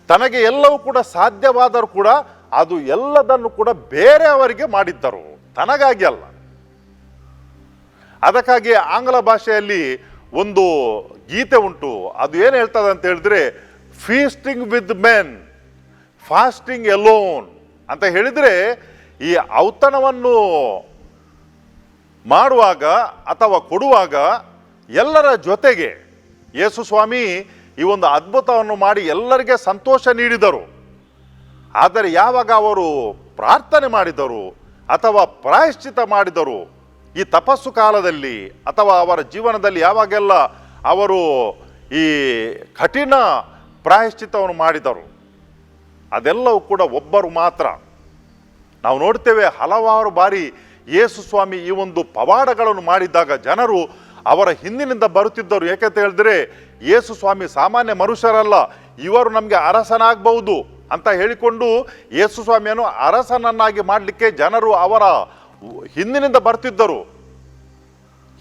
ತನಗೆ ಎಲ್ಲವೂ ಕೂಡ ಸಾಧ್ಯವಾದರೂ ಕೂಡ ಅದು ಎಲ್ಲದನ್ನು ಕೂಡ ಬೇರೆಯವರಿಗೆ ಮಾಡಿದ್ದರು, ತನಗಾಗಿ ಅಲ್ಲ. ಅದಕ್ಕಾಗಿ ಆಂಗ್ಲ ಭಾಷೆಯಲ್ಲಿ ಒಂದು ಗೀತೆ ಉಂಟು, ಅದು ಏನು ಹೇಳ್ತದೆ ಅಂತ ಹೇಳಿದ್ರೆ, feasting with men, fasting Elon ಅಂತ ಹೇಳಿದರೆ, ಈ ಔತಣವನ್ನು ಮಾಡುವಾಗ ಅಥವಾ ಕೊಡುವಾಗ ಎಲ್ಲರ ಜೊತೆಗೆ ಯೇಸು ಸ್ವಾಮಿ ಈ ಒಂದು ಅದ್ಭುತವನ್ನು ಮಾಡಿ ಎಲ್ಲರಿಗೆ ಸಂತೋಷ ನೀಡಿದರು. ಆದರೆ ಯಾವಾಗ ಅವರು ಪ್ರಾರ್ಥನೆ ಮಾಡಿದರು ಅಥವಾ ಪ್ರಾಯಶ್ಚಿತ ಮಾಡಿದರು, ಈ ತಪಸ್ಸು ಕಾಲದಲ್ಲಿ ಅಥವಾ ಅವರ ಜೀವನದಲ್ಲಿ ಯಾವಾಗೆಲ್ಲ ಅವರು ಈ ಕಠಿಣ ಪ್ರಾಯಶ್ಚಿತವನ್ನು ಮಾಡಿದರು, ಅದೆಲ್ಲವೂ ಕೂಡ ಒಬ್ಬರು ಮಾತ್ರ. ನಾವು ನೋಡ್ತೇವೆ, ಹಲವಾರು ಬಾರಿ ಯೇಸು ಸ್ವಾಮಿ ಈ ಒಂದು ಪವಾಡಗಳನ್ನು ಮಾಡಿದ್ದಾಗ ಜನರು ಅವರ ಹಿಂದಿನಿಂದ ಬರುತ್ತಿದ್ದರು. ಏಕೆಂತ ಹೇಳಿದ್ರೆ, ಯೇಸು ಸ್ವಾಮಿ ಸಾಮಾನ್ಯ ಮನುಷ್ಯರಲ್ಲ, ಇವರು ನಮಗೆ ಅರಸನಾಗಬಹುದು ಅಂತ ಹೇಳಿಕೊಂಡು ಯೇಸು ಸ್ವಾಮಿಯನ್ನು ಅರಸನನ್ನಾಗಿ ಮಾಡಲಿಕ್ಕೆ ಜನರು ಅವರ ಹಿಂದಿನಿಂದ ಬರ್ತಿದ್ದರು,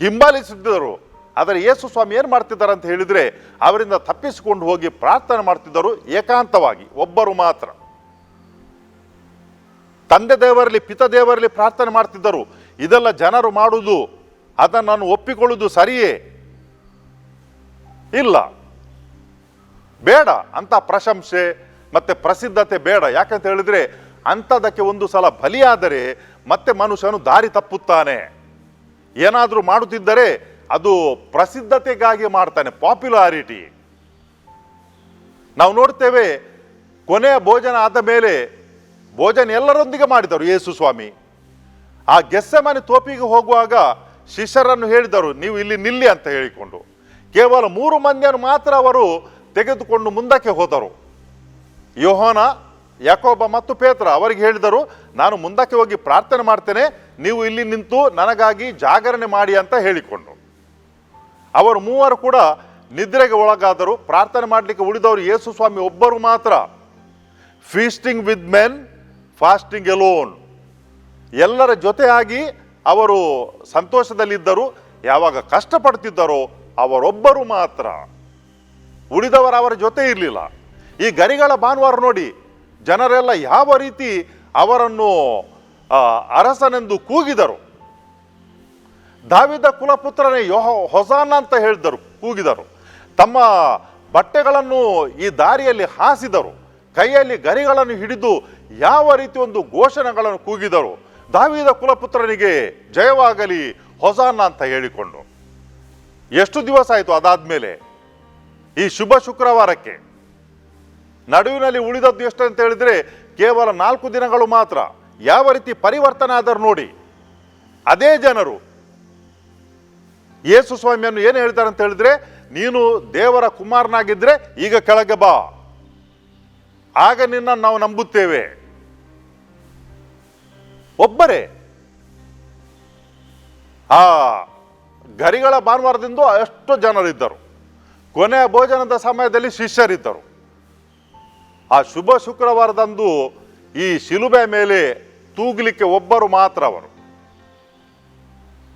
ಹಿಂಬಾಲಿಸುತ್ತಿದ್ದರು. ಆದರೆ ಯೇಸು ಸ್ವಾಮಿ ಏನು ಮಾಡ್ತಿದ್ದಾರೆ ಅಂತ ಹೇಳಿದರೆ, ಅವರಿಂದ ತಪ್ಪಿಸಿಕೊಂಡು ಹೋಗಿ ಪ್ರಾರ್ಥನೆ ಮಾಡ್ತಿದ್ದರು, ಏಕಾಂತವಾಗಿ, ಒಬ್ಬರು ಮಾತ್ರ. ತಂದೆ ದೇವರಲ್ಲಿ, ಪಿತ ದೇವರಲ್ಲಿ ಪ್ರಾರ್ಥನೆ ಮಾಡ್ತಿದ್ದರು. ಇದೆಲ್ಲ ಜನರು ಮಾಡುವುದು, ಅದನ್ನು ನಾನು ಒಪ್ಪಿಕೊಳ್ಳುವುದು ಸರಿಯೇ? ಇಲ್ಲ, ಬೇಡ ಅಂತ ಪ್ರಶಂಸೆ ಮತ್ತೆ ಪ್ರಸಿದ್ಧತೆ ಬೇಡ. ಯಾಕಂತ ಹೇಳಿದ್ರೆ, ಅಂಥದಕ್ಕೆ ಒಂದು ಸಲ ಬಲಿಯಾದರೆ ಮತ್ತೆ ಮನುಷ್ಯನು ದಾರಿ ತಪ್ಪುತ್ತಾನೆ. ಏನಾದರೂ ಮಾಡುತ್ತಿದ್ದರೆ ಅದು ಪ್ರಸಿದ್ಧತೆಗಾಗಿ ಮಾಡ್ತಾನೆ, ಪಾಪ್ಯುಲಾರಿಟಿ. ನಾವು ನೋಡ್ತೇವೆ, ಕೊನೆಯ ಭೋಜನ ಆದ ಮೇಲೆ ಭೋಜನ ಎಲ್ಲರೊಂದಿಗೆ ಮಾಡಿದರು ಯೇಸು ಸ್ವಾಮಿ. ಆ ಗೆತ್ಸೆಮನೆ ತೋಪಿಗೆ ಹೋಗುವಾಗ ಶಿಷ್ಯರನ್ನು ಹೇಳಿದರು, ನೀವು ಇಲ್ಲಿ ನಿಲ್ಲಿ ಅಂತ ಹೇಳಿಕೊಂಡು. ಕೇವಲ 3 ಮಂದಿಯನ್ನು ಮಾತ್ರ ಅವರು ತೆಗೆದುಕೊಂಡು ಮುಂದಕ್ಕೆ ಹೋದರು. ಯೋಹಾನ, ಯಾಕೋಬ ಮತ್ತು ಪೇತ್ರ ಅವರಿಗೆ ಹೇಳಿದರು, ನಾನು ಮುಂದಕ್ಕೆ ಹೋಗಿ ಪ್ರಾರ್ಥನೆ ಮಾಡ್ತೇನೆ, ನೀವು ಇಲ್ಲಿ ನಿಂತು ನನಗಾಗಿ ಜಾಗರಣೆ ಮಾಡಿ ಅಂತ ಹೇಳಿಕೊಂಡು. ಅವರು 3 ಕೂಡ ನಿದ್ರೆಗೆ ಒಳಗಾದರು. ಪ್ರಾರ್ಥನೆ ಮಾಡಲಿಕ್ಕೆ ಉಳಿದವರು ಯೇಸು ಸ್ವಾಮಿ ಒಬ್ಬರು ಮಾತ್ರ. Feasting with men, fasting Elon. ಎಲ್ಲರ ಜೊತೆಯಾಗಿ ಅವರು ಸಂತೋಷದಲ್ಲಿದ್ದರು. ಯಾವಾಗ ಕಷ್ಟಪಡ್ತಿದ್ದರೋ ಅವರೊಬ್ಬರು ಮಾತ್ರ ಉಳಿದವರು ಅವರ ಜೊತೆ ಇರಲಿಲ್ಲ. ಈ ಗರಿಗಳ ಭಾನುವಾರ ನೋಡಿ, ಜನರೆಲ್ಲ ಯಾವ ರೀತಿ ಅವರನ್ನು ಅರಸನೆಂದು ಕೂಗಿದರು. ದಾವಿದ ಕುಲಪುತ್ರನೇ ಹೊಸಾನ ಅಂತ ಹೇಳಿದರು, ಕೂಗಿದರು. ತಮ್ಮ ಬಟ್ಟೆಗಳನ್ನು ಈ ದಾರಿಯಲ್ಲಿ ಹಾಸಿದರು, ಕೈಯಲ್ಲಿ ಗರಿಗಳನ್ನು ಹಿಡಿದು ಯಾವ ರೀತಿ ಒಂದು ಘೋಷಣೆಗಳನ್ನು ಕೂಗಿದರು. ದಾವಿದ ಕುಲಪುತ್ರನಿಗೆ ಜಯವಾಗಲಿ ಹೊಸಾನ ಅಂತ ಹೇಳಿಕೊಂಡು. ಎಷ್ಟು ದಿವಸ ಆಯಿತು ಅದಾದ್ಮೇಲೆ ಈ ಶುಭ ಶುಕ್ರವಾರಕ್ಕೆ? ನಡುವಿನಲ್ಲಿ ಉಳಿದದ್ದು ಎಷ್ಟು ಅಂತ ಹೇಳಿದ್ರೆ ಕೇವಲ 4 ದಿನಗಳು ಮಾತ್ರ. ಯಾವ ರೀತಿ ಪರಿವರ್ತನೆ ಆದರೂ ನೋಡಿ. ಅದೇ ಜನರು ಯೇಸು ಸ್ವಾಮಿಯನ್ನು ಏನು ಹೇಳ್ತಾರೆ ಅಂತ ಹೇಳಿದ್ರೆ, ನೀನು ದೇವರ ಕುಮಾರನಾಗಿದ್ರೆ ಈಗ ಕೆಳಗೆ ಬಾ, ಆಗ ನಿನ್ನ ನಾವು ನಂಬುತ್ತೇವೆ. ಒಬ್ಬರೇ ಆ ಗರಿಗಳ ಭಾನುವಾರದಿಂದ ಎಷ್ಟು ಜನರಿದ್ದರು. ಕೊನೆಯ ಭೋಜನದ ಸಮಯದಲ್ಲಿ ಶಿಷ್ಯರಿದ್ದರು. ಆ ಶುಭ ಶುಕ್ರವಾರದಂದು ಈ ಶಿಲುಬೆ ಮೇಲೆ ತೂಗಲಿಕ್ಕೆ ಒಬ್ಬರು ಮಾತ್ರ ಅವರು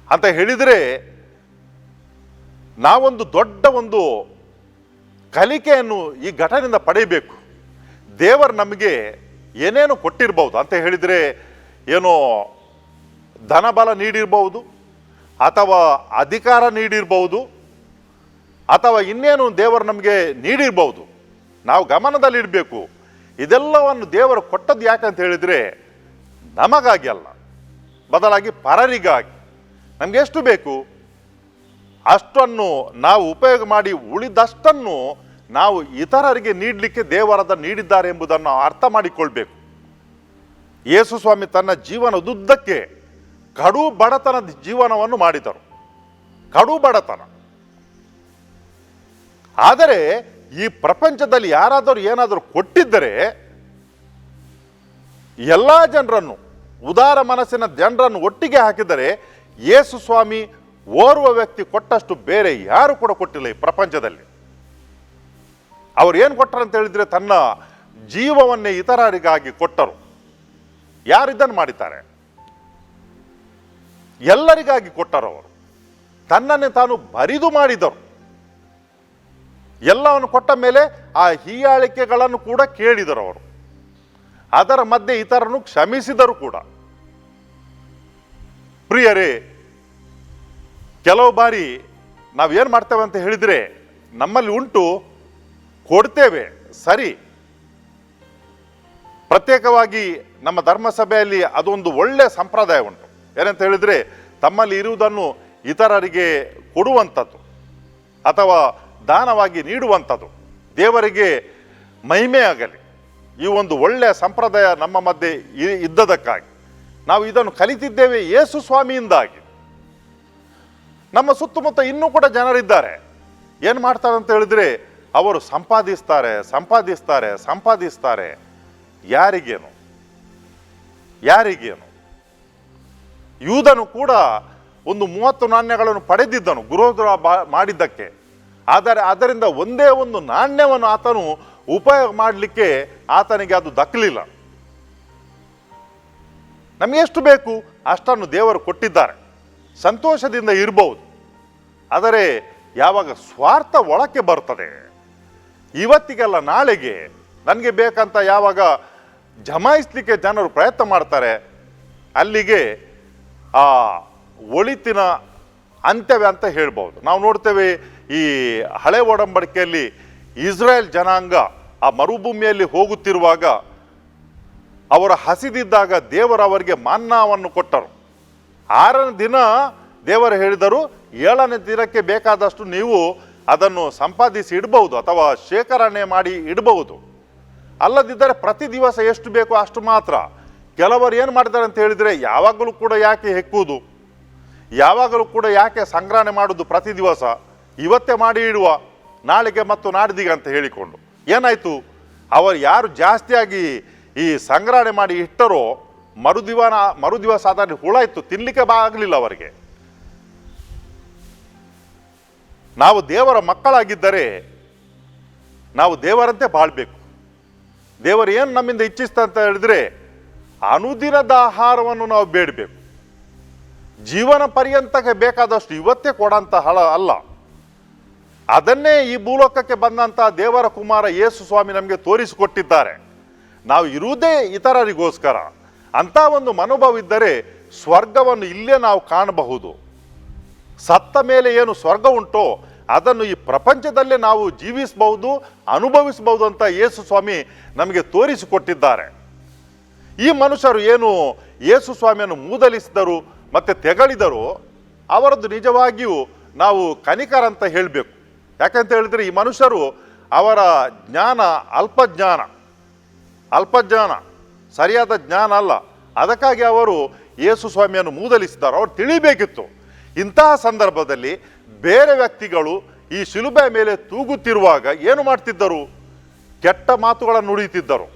ಅಂತ ಹೇಳಿದರೆ, ನಾವೊಂದು ದೊಡ್ಡ ಒಂದು ಕಲಿಕೆಯನ್ನು ಈ ಘಟನೆಯಿಂದ ಪಡೆಯಬೇಕು. ದೇವರು ನಮಗೆ ಏನೇನು ಕೊಟ್ಟಿರ್ಬೋದು ಅಂತ ಹೇಳಿದರೆ, ಏನೋ ಧನಬಲ ನೀಡಿರ್ಬೋದು, ಅಥವಾ ಅಧಿಕಾರ ನೀಡಿರ್ಬೋದು, ಅಥವಾ ಇನ್ನೇನು ದೇವರು ನಮಗೆ ನೀಡಿರ್ಬೋದು. ನಾವು ಗಮನದಲ್ಲಿಡಬೇಕು, ಇದೆಲ್ಲವನ್ನು ದೇವರು ಕೊಟ್ಟದ್ದು ಯಾಕಂತ ಹೇಳಿದರೆ ನಮಗಾಗಿ ಅಲ್ಲ, ಬದಲಾಗಿ ಪರರಿಗಾಗಿ. ನಮಗೆ ಎಷ್ಟು ಬೇಕು ಅಷ್ಟನ್ನು ನಾವು ಉಪಯೋಗ ಮಾಡಿ ಉಳಿದಷ್ಟನ್ನು ನಾವು ಇತರರಿಗೆ ನೀಡಲಿಕ್ಕೆ ದೇವರದ ನೀಡಿದ್ದಾರೆ ಎಂಬುದನ್ನು ಅರ್ಥ ಮಾಡಿಕೊಳ್ಬೇಕು. ಯೇಸು ಸ್ವಾಮಿ ತನ್ನ ಜೀವನದುದ್ದಕ್ಕೆ ಕಡು ಬಡತನದ ಜೀವನವನ್ನು ಮಾಡಿದರು, ಕಡು ಬಡತನ. ಆದರೆ ಈ ಪ್ರಪಂಚದಲ್ಲಿ ಯಾರಾದರೂ ಏನಾದರೂ ಕೊಟ್ಟಿದ್ದರೆ ಎಲ್ಲ ಜನರನ್ನು, ಉದಾರ ಮನಸ್ಸಿನ ಜನರನ್ನು ಒಟ್ಟಿಗೆ ಹಾಕಿದರೆ ಯೇಸು ಸ್ವಾಮಿ ಓರ್ವ ವ್ಯಕ್ತಿ ಕೊಟ್ಟಷ್ಟು ಬೇರೆ ಯಾರು ಕೂಡ ಕೊಟ್ಟಿಲ್ಲ ಈ ಪ್ರಪಂಚದಲ್ಲಿ. ಅವರು ಏನು ಕೊಟ್ಟರು ಅಂತ ಹೇಳಿದ್ರೆ, ತನ್ನ ಜೀವವನ್ನೇ ಇತರರಿಗಾಗಿ ಕೊಟ್ಟರು. ಯಾರಿದ್ದನ್ನು ಮಾಡಿದ್ದಾರೆ? ಎಲ್ಲರಿಗಾಗಿ ಕೊಟ್ಟರು. ಅವರು ತನ್ನನ್ನೇ ತಾನು ಬರಿದು ಮಾಡಿದರು. ಎಲ್ಲವನ್ನು ಕೊಟ್ಟ ಮೇಲೆ ಆ ಹೀಯಾಳಿಕೆಗಳನ್ನು ಕೂಡ ಕೇಳಿದರು ಅವರು. ಅದರ ಮಧ್ಯೆ ಇತರನ್ನು ಕ್ಷಮಿಸಿದರು ಕೂಡ. ಪ್ರಿಯರೇ, ಕೆಲವು ಬಾರಿ ನಾವೇನು ಮಾಡ್ತೇವೆ ಅಂತ ಹೇಳಿದರೆ, ನಮ್ಮಲ್ಲಿ ಉಂಟು, ಕೊಡ್ತೇವೆ ಸರಿ. ಪ್ರತ್ಯೇಕವಾಗಿ ನಮ್ಮ ಧರ್ಮಸಭೆಯಲ್ಲಿ ಅದೊಂದು ಒಳ್ಳೆಯ ಸಂಪ್ರದಾಯ ಉಂಟು. ಏನಂತ ಹೇಳಿದರೆ, ತಮ್ಮಲ್ಲಿ ಇರುವುದನ್ನು ಇತರರಿಗೆ ಕೊಡುವಂಥದ್ದು ಅಥವಾ ದಾನವಾಗಿ ನೀಡುವಂಥದ್ದು, ದೇವರಿಗೆ ಮಹಿಮೆ ಆಗಲಿ. ಈ ಒಂದು ಒಳ್ಳೆಯ ಸಂಪ್ರದಾಯ ನಮ್ಮ ಮಧ್ಯೆ ಇದ್ದದಕ್ಕಾಗಿ ನಾವು ಇದನ್ನು ಕಲಿತಿದ್ದೇವೆ ಯೇಸು ಸ್ವಾಮಿಯಿಂದಾಗಿ. ನಮ್ಮ ಸುತ್ತಮುತ್ತ ಇನ್ನೂ ಕೂಡ ಜನರಿದ್ದಾರೆ, ಏನು ಮಾಡ್ತಾರೆ ಅಂತ ಹೇಳಿದ್ರೆ, ಅವರು ಸಂಪಾದಿಸ್ತಾರೆ ಸಂಪಾದಿಸ್ತಾರೆ ಸಂಪಾದಿಸ್ತಾರೆ. ಯಾರಿಗೇನು ಯಾರಿಗೇನು? ಯೂದನು ಕೂಡ ಒಂದು 30 ನಾಣ್ಯಗಳನ್ನು ಪಡೆದಿದ್ದನು ಗುರುದ್ರೋಹ ಮಾಡಿದ್ದಕ್ಕೆ. ಆದರೆ ಅದರಿಂದ ಒಂದೇ ಒಂದು ನಾಣ್ಯವನ್ನು ಆತನು ಉಪಯೋಗ ಮಾಡಲಿಕ್ಕೆ ಆತನಿಗೆ ಅದು ದಕ್ಕಲಿಲ್ಲ. ನಮಗೆ ಎಷ್ಟು ಬೇಕು ಅಷ್ಟನ್ನು ದೇವರು ಕೊಟ್ಟಿದ್ದಾರೆ, ಸಂತೋಷದಿಂದ ಇರಬಹುದು. ಆದರೆ ಯಾವಾಗ ಸ್ವಾರ್ಥ ಒಳಕ್ಕೆ ಬರ್ತದೆ, ಇವತ್ತಿಗೆಲ್ಲ ನಾಳೆಗೆ ನನಗೆ ಬೇಕಂತ ಯಾವಾಗ ಜಮಾಯಿಸಲಿಕ್ಕೆ ಜನರು ಪ್ರಯತ್ನ ಮಾಡ್ತಾರೆ, ಅಲ್ಲಿಗೆ ಆ ಒಳಿತಿನ ಅಂತ್ಯವೇ ಅಂತ ಹೇಳ್ಬೋದು. ನಾವು ನೋಡ್ತೇವೆ, ಈ ಹಳೆ ಒಡಂಬಡಿಕೆಯಲ್ಲಿ ಇಸ್ರಾಯೇಲ್ ಜನಾಂಗ ಆ ಮರುಭೂಮಿಯಲ್ಲಿ ಹೋಗುತ್ತಿರುವಾಗ ಅವರ ಹಸಿದಿದ್ದಾಗ ದೇವರು ಅವರಿಗೆ ಮಾನ್ನಾವನ್ನು ಕೊಟ್ಟರು. 6ನೇ ದಿನ ದೇವರು ಹೇಳಿದರು, 7ನೇ ದಿನಕ್ಕೆ ಬೇಕಾದಷ್ಟು ನೀವು ಅದನ್ನು ಸಂಪಾದಿಸಿ ಇಡಬಹುದು ಅಥವಾ ಶೇಖರಣೆ ಮಾಡಿ ಇಡಬಹುದು. ಅಲ್ಲದಿದ್ದರೆ ಪ್ರತಿ ದಿವಸ ಎಷ್ಟು ಬೇಕೋ ಅಷ್ಟು ಮಾತ್ರ. ಕೆಲವರು ಏನು ಮಾಡ್ತಾರೆ ಅಂತ ಹೇಳಿದರೆ, ಯಾವಾಗಲೂ ಕೂಡ ಯಾಕೆ ಹೆಕ್ಕುವುದು, ಯಾವಾಗಲೂ ಕೂಡ ಯಾಕೆ ಸಂಗ್ರಹಣೆ ಮಾಡುವುದು ಪ್ರತಿ ದಿವಸ, ಇವತ್ತೇ ಮಾಡಿ ಇಡುವ ನಾಳೆಗೆ ಮತ್ತು ನಾಡಿದಿಗೆ ಅಂತ ಹೇಳಿಕೊಂಡು. ಏನಾಯಿತು, ಅವರು ಯಾರು ಜಾಸ್ತಿಯಾಗಿ ಈ ಸಂಗ್ರಹಣೆ ಮಾಡಿ ಇಟ್ಟರೋ ಮರುದಿವಸ ಅದರಲ್ಲಿ ಹುಳಾಯಿತು, ತಿನ್ನಲಿಕ್ಕೆ ಆಗಲಿಲ್ಲ ಅವರಿಗೆ. ನಾವು ದೇವರ ಮಕ್ಕಳಾಗಿದ್ದರೆ ನಾವು ದೇವರಂತೆ ಬಾಳ್ಬೇಕು. ದೇವರು ಏನು ನಮ್ಮಿಂದ ಇಚ್ಛಿಸ್ತ ಅಂತ ಹೇಳಿದ್ರೆ, ಅನುದಿನದ ಆಹಾರವನ್ನು ನಾವು ಬೇಡಬೇಕು. ಜೀವನ ಪರ್ಯಂತಕ್ಕೆ ಬೇಕಾದಷ್ಟು ಇವತ್ತೇ ಕೊಡಂತ ಹಳ ಅಲ್ಲ. ಅದನ್ನೇ ಈ ಭೂಲೋಕಕ್ಕೆ ಬಂದಂಥ ದೇವರ ಕುಮಾರ ಯೇಸು ಸ್ವಾಮಿ ನಮಗೆ ತೋರಿಸಿಕೊಟ್ಟಿದ್ದಾರೆ. ನಾವು ಇರುವುದೇ ಇತರರಿಗೋಸ್ಕರ. ಅಂಥ ಒಂದು ಮನೋಭಾವ ಇದ್ದರೆ ಸ್ವರ್ಗವನ್ನು ಇಲ್ಲೇ ನಾವು ಕಾಣಬಹುದು. ಸತ್ತ ಮೇಲೆ ಏನು ಸ್ವರ್ಗ ಉಂಟೋ ಅದನ್ನು ಈ ಪ್ರಪಂಚದಲ್ಲೇ ನಾವು ಜೀವಿಸಬಹುದು, ಅನುಭವಿಸಬಹುದು ಅಂತ ಯೇಸು ಸ್ವಾಮಿ ನಮಗೆ ತೋರಿಸಿಕೊಟ್ಟಿದ್ದಾರೆ. ಈ ಮನುಷ್ಯರು ಏನು ಯೇಸು ಸ್ವಾಮಿಯನ್ನು ಮೂದಲಿಸಿದರು ಮತ್ತು ತೆಗಳಿದರು, ಅವರದ್ದು ನಿಜವಾಗಿಯೂ ನಾವು ಕನಿಕರ ಅಂತ ಹೇಳಬೇಕು. ಯಾಕಂತ ಹೇಳಿದರೆ ಈ ಮನುಷ್ಯರು ಅವರ ಜ್ಞಾನ ಅಲ್ಪಜ್ಞಾನ, ಸರಿಯಾದ ಜ್ಞಾನ ಅಲ್ಲ. ಅದಕ್ಕಾಗಿ ಅವರು ಯೇಸು ಸ್ವಾಮಿಯನ್ನು ಮೂದಲಿಸಿದರು. ಅವರು ತಿಳಿಬೇಕಿತ್ತು. ಇಂತಹ ಸಂದರ್ಭದಲ್ಲಿ ಬೇರೆ ವ್ಯಕ್ತಿಗಳು ಈ ಶಿಲುಬೆ ಮೇಲೆ ತೂಗುತ್ತಿರುವಾಗ ಏನು ಮಾಡ್ತಿದ್ದರು? ಕೆಟ್ಟ ಮಾತುಗಳನ್ನು ನುಡಿಯುತ್ತಿದ್ದರು.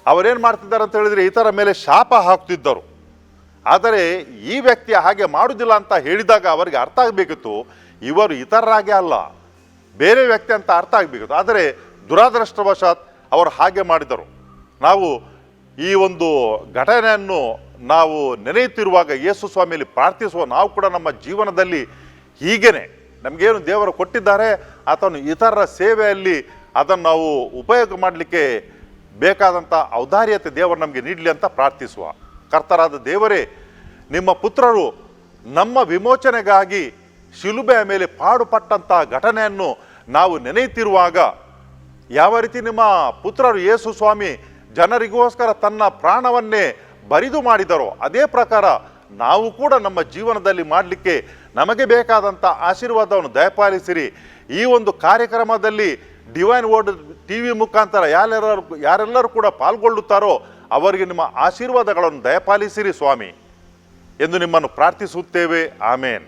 ಅವರೇನು ಮಾಡ್ತಿದ್ದಾರೆ ಅಂತ ಹೇಳಿದರೆ ಇತರ ಮೇಲೆ ಶಾಪ ಹಾಕ್ತಿದ್ದರು. ಆದರೆ ಈ ವ್ಯಕ್ತಿ ಹಾಗೆ ಮಾಡುವುದಿಲ್ಲ ಅಂತ ಹೇಳಿದಾಗ ಅವರಿಗೆ ಅರ್ಥ ಆಗಬೇಕಿತ್ತು, ಇವರು ಇತರರಾಗೆ ಅಲ್ಲ, ಬೇರೆ ವ್ಯಕ್ತಿ ಅಂತ ಅರ್ಥ ಆಗಬೇಕಿತ್ತು. ಆದರೆ ದುರಾದೃಷ್ಟವಶಾತ್ ಅವರು ಹಾಗೆ ಮಾಡಿದರು. ನಾವು ಈ ಒಂದು ಘಟನೆಯನ್ನು ನಾವು ನೆನೆಯುತ್ತಿರುವಾಗ ಯೇಸು ಸ್ವಾಮಿಯಲ್ಲಿ ಪ್ರಾರ್ಥಿಸುವ ನಾವು ಕೂಡ ನಮ್ಮ ಜೀವನದಲ್ಲಿ ಹೀಗೇನೆ ನಮಗೇನು ದೇವರು ಕೊಟ್ಟಿದ್ದಾರೆ ಆತನು ಇತರರ ಸೇವೆಯಲ್ಲಿ ಅದನ್ನು ನಾವು ಉಪಯೋಗ ಮಾಡಲಿಕ್ಕೆ ಬೇಕಾದಂಥ ಔದಾರ್ಯತೆ ದೇವರು ನಮಗೆ ನೀಡಲಿ ಅಂತ ಪ್ರಾರ್ಥಿಸುವ. ಕರ್ತರಾದ ದೇವರೇ, ನಿಮ್ಮ ಪುತ್ರರು ನಮ್ಮ ವಿಮೋಚನೆಗಾಗಿ ಶಿಲುಬೆಯ ಮೇಲೆ ಪಾಡುಪಟ್ಟಂಥ ಘಟನೆಯನ್ನು ನಾವು ನೆನೆಯುತ್ತಿರುವಾಗ ಯಾವ ರೀತಿ ನಿಮ್ಮ ಪುತ್ರರು ಯೇಸು ಸ್ವಾಮಿ ಜನರಿಗೋಸ್ಕರ ತನ್ನ ಪ್ರಾಣವನ್ನೇ ಬರಿದು ಮಾಡಿದರೋ ಅದೇ ಪ್ರಕಾರ ನಾವು ಕೂಡ ನಮ್ಮ ಜೀವನದಲ್ಲಿ ಮಾಡಲಿಕ್ಕೆ ನಮಗೆ ಬೇಕಾದಂಥ ಆಶೀರ್ವಾದವನ್ನು ದಯಪಾಲಿಸಿರಿ. ಈ ಒಂದು ಕಾರ್ಯಕ್ರಮದಲ್ಲಿ ಡಿವೈನ್ ವರ್ಡ್ TV ಮುಖಾಂತರ ಯಾರೆಲ್ಲರೂ ಕೂಡ ಪಾಲ್ಗೊಳ್ಳುತ್ತಾರೋ ಅವರಿಗೆ ನಿಮ್ಮ ಆಶೀರ್ವಾದಗಳನ್ನು ದಯಪಾಲಿಸಿರಿ ಸ್ವಾಮಿ ಎಂದು ನಿಮ್ಮನ್ನು ಪ್ರಾರ್ಥಿಸುತ್ತೇವೆ. ಆಮೇನ್.